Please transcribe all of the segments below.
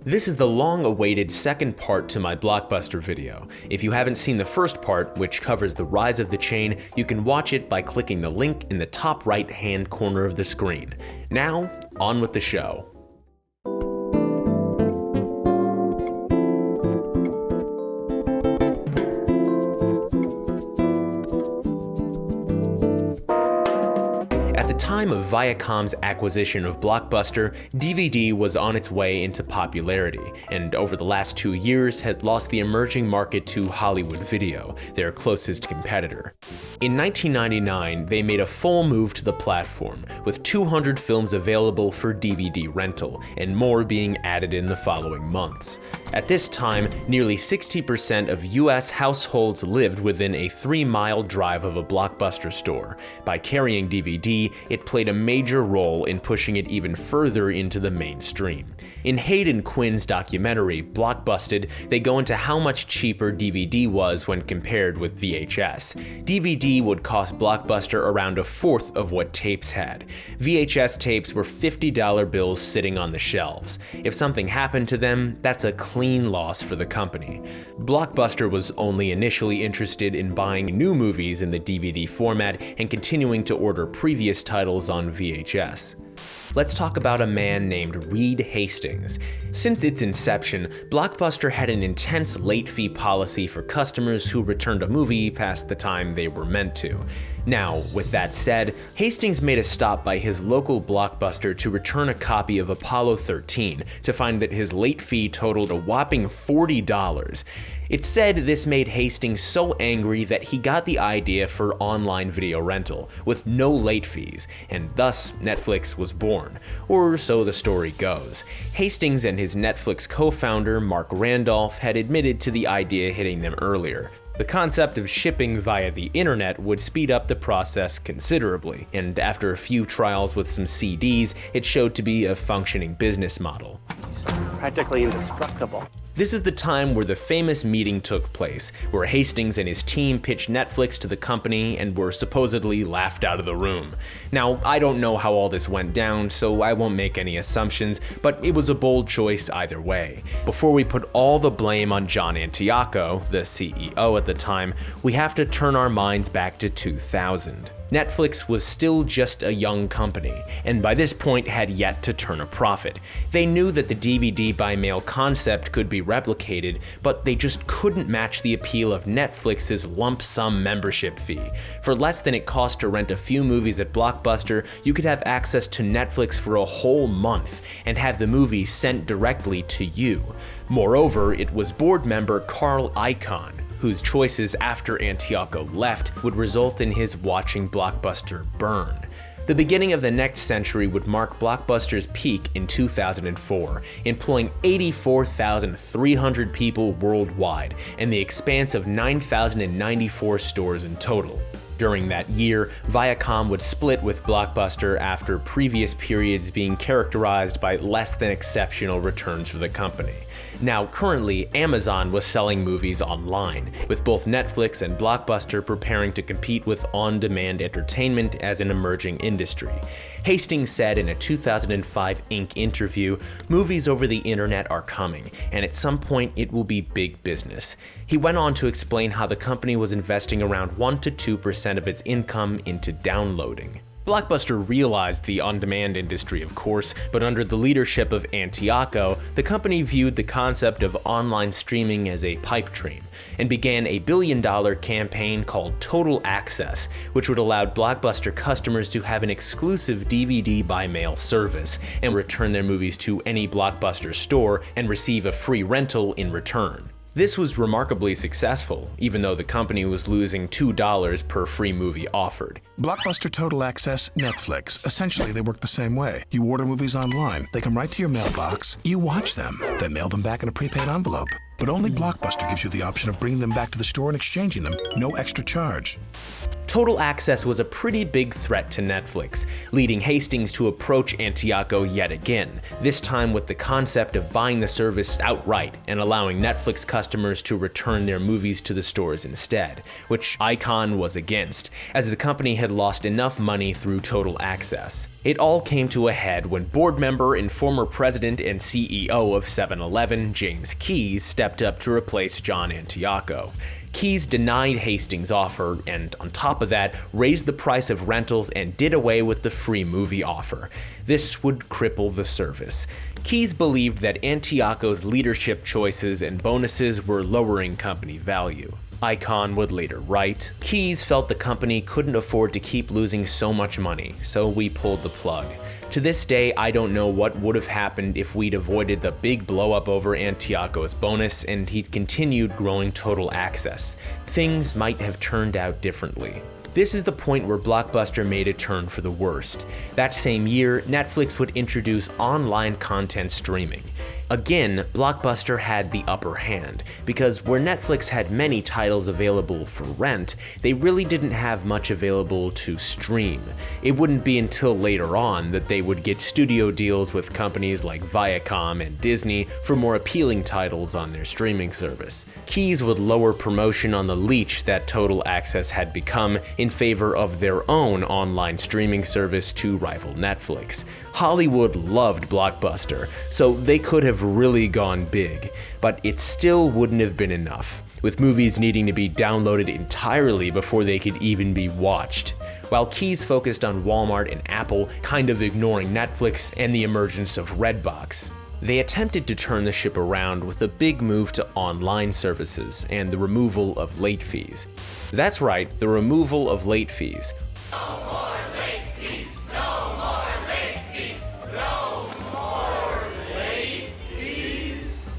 This is the long-awaited second part to my Blockbuster video. If you haven't seen the first part, which covers the rise of the chain, you can watch it by clicking the link in the top right-hand corner of the screen. Now, on with the show. At the time of Viacom's acquisition of Blockbuster, DVD was on its way into popularity, and over the last 2 years had lost the emerging market to Hollywood Video, their closest competitor. In 1999, they made a full move to the platform, with 200 films available for DVD rental, and more being added in the following months. At this time, nearly 60% of US households lived within a 3-mile drive of a Blockbuster store. By carrying DVD, it played a major role in pushing it even further into the mainstream. In Hayden Quinn's documentary, Blockbusted, they go into how much cheaper DVD was when compared with VHS. DVD would cost Blockbuster around a fourth of what tapes had. VHS tapes were $50 bills sitting on the shelves. If something happened to them, that's a clean loss for the company. Blockbuster was only initially interested in buying new movies in the DVD format and continuing to order previous titles on VHS. Let's talk about a man named Reed Hastings. Since its inception, Blockbuster had an intense late fee policy for customers who returned a movie past the time they were meant to. Now, with that said, Hastings made a stop by his local Blockbuster to return a copy of Apollo 13 to find that his late fee totaled a whopping $40. It's said this made Hastings so angry that he got the idea for online video rental, with no late fees, and thus Netflix was born, or so the story goes. Hastings and his Netflix co-founder Mark Randolph had admitted to the idea hitting them earlier. The concept of shipping via the internet would speed up the process considerably, and after a few trials with some CDs, it showed to be a functioning business model. Practically indestructible. This is the time where the famous meeting took place, where Hastings and his team pitched Netflix to the company and were supposedly laughed out of the room. Now, I don't know how all this went down, so I won't make any assumptions, but it was a bold choice either way. Before we put all the blame on John Antioco, the CEO at the time, we have to turn our minds back to 2000. Netflix was still just a young company, and by this point had yet to turn a profit. They knew that the DVD by mail concept could be replicated, but they just couldn't match the appeal of Netflix's lump sum membership fee. For less than it cost to rent a few movies at Blockbuster, you could have access to Netflix for a whole month and have the movies sent directly to you. Moreover, it was board member Carl Icahn whose choices after Antioco left would result in his watching Blockbuster burn. The beginning of the next century would mark Blockbuster's peak in 2004, employing 84,300 people worldwide and the expanse of 9,094 stores in total. During that year, Viacom would split with Blockbuster after previous periods being characterized by less than exceptional returns for the company. Now, currently, Amazon was selling movies online, with both Netflix and Blockbuster preparing to compete with on-demand entertainment as an emerging industry. Hastings said in a 2005 Inc. interview, "Movies over the internet are coming, and at some point it will be big business." He went on to explain how the company was investing around 1 to 2% of its income into downloading. Blockbuster realized the on-demand industry, of course, but under the leadership of Antioco, the company viewed the concept of online streaming as a pipe dream and began a billion-dollar campaign called Total Access, which would allow Blockbuster customers to have an exclusive DVD by mail service and return their movies to any Blockbuster store and receive a free rental in return. This was remarkably successful, even though the company was losing $2 per free movie offered. Blockbuster Total Access, Netflix. Essentially, they work the same way. You order movies online, they come right to your mailbox, you watch them, then mail them back in a prepaid envelope. But only Blockbuster gives you the option of bringing them back to the store and exchanging them, no extra charge. Total Access was a pretty big threat to Netflix, leading Hastings to approach Antioco yet again, this time with the concept of buying the service outright and allowing Netflix customers to return their movies to the stores instead, which Icahn was against, as the company had lost enough money through Total Access. It all came to a head when board member and former president and CEO of 7-Eleven, James Keyes, stepped up to replace John Antioco. Keyes denied Hastings' offer and, on top of that, raised the price of rentals and did away with the free movie offer. This would cripple the service. Keyes believed that Antioco's leadership choices and bonuses were lowering company value. Icahn would later write, "Keyes felt the company couldn't afford to keep losing so much money, so we pulled the plug. To this day, I don't know what would have happened if we'd avoided the big blow-up over Antioco's bonus and he'd continued growing total access. Things might have turned out differently." This is the point where Blockbuster made a turn for the worst. That same year, Netflix would introduce online content streaming. Again, Blockbuster had the upper hand, because where Netflix had many titles available for rent, they really didn't have much available to stream. It wouldn't be until later on that they would get studio deals with companies like Viacom and Disney for more appealing titles on their streaming service. Keyes would lower promotion on the leech that Total Access had become in favor of their own online streaming service to rival Netflix. Hollywood loved Blockbuster, so they could have really gone big, but it still wouldn't have been enough, with movies needing to be downloaded entirely before they could even be watched. While Keyes focused on Walmart and Apple, kind of ignoring Netflix and the emergence of Redbox. They attempted to turn the ship around with a big move to online services and the removal of late fees. That's right, the removal of late fees. No more late fees, no more late fees, no more late fees.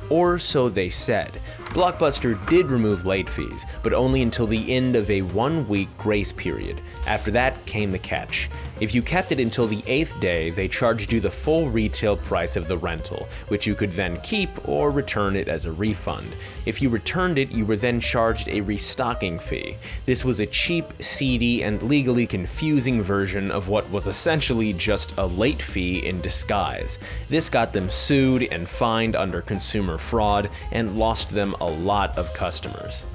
Or so they said. Blockbuster did remove late fees, but only until the end of a 1-week grace period. After that came the catch. If you kept it until the 8th day, they charged you the full retail price of the rental, which you could then keep or return it as a refund. If you returned it, you were then charged a restocking fee. This was a cheap, seedy, and legally confusing version of what was essentially just a late fee in disguise. This got them sued and fined under consumer fraud and lost them a lot of customers.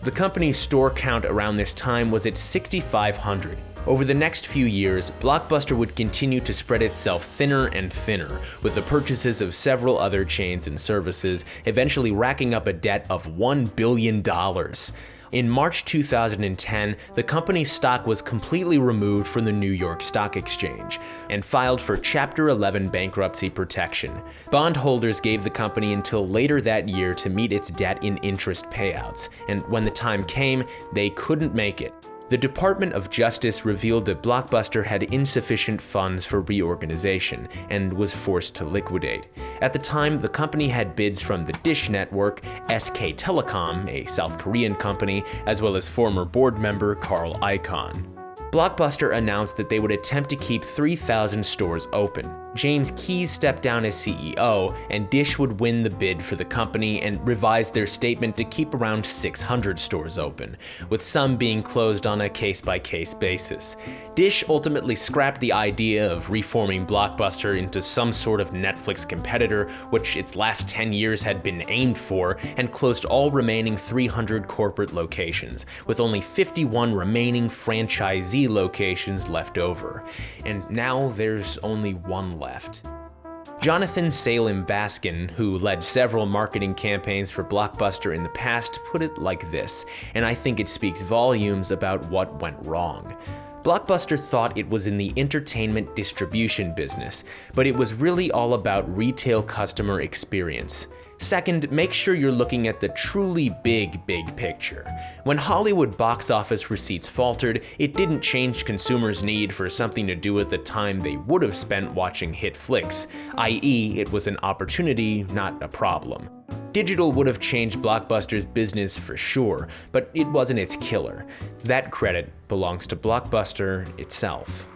The company's store count around this time was at 6,500. Over the next few years, Blockbuster would continue to spread itself thinner and thinner, with the purchases of several other chains and services, eventually racking up a debt of $1 billion. In March 2010, the company's stock was completely removed from the New York Stock Exchange and filed for Chapter 11 bankruptcy protection. Bondholders gave the company until later that year to meet its debt in interest payouts, and when the time came, they couldn't make it. The Department of Justice revealed that Blockbuster had insufficient funds for reorganization and was forced to liquidate. At the time, the company had bids from the Dish Network, SK Telecom, a South Korean company, as well as former board member Carl Icahn. Blockbuster announced that they would attempt to keep 3,000 stores open. James Keyes stepped down as CEO, and Dish would win the bid for the company and revise their statement to keep around 600 stores open, with some being closed on a case-by-case basis. Dish ultimately scrapped the idea of reforming Blockbuster into some sort of Netflix competitor, which its last 10 years had been aimed for, and closed all remaining 300 corporate locations, with only 51 remaining franchisee locations left over. And now there's only one left. Jonathan Salem Baskin, who led several marketing campaigns for Blockbuster in the past, put it like this, and I think it speaks volumes about what went wrong. Blockbuster thought it was in the entertainment distribution business, but it was really all about retail customer experience. Second, make sure you're looking at the truly big picture. When Hollywood box office receipts faltered, it didn't change consumers' need for something to do with the time they would have spent watching hit flicks, i.e., it was an opportunity, not a problem. Digital would have changed Blockbuster's business for sure, but it wasn't its killer. That credit belongs to Blockbuster itself.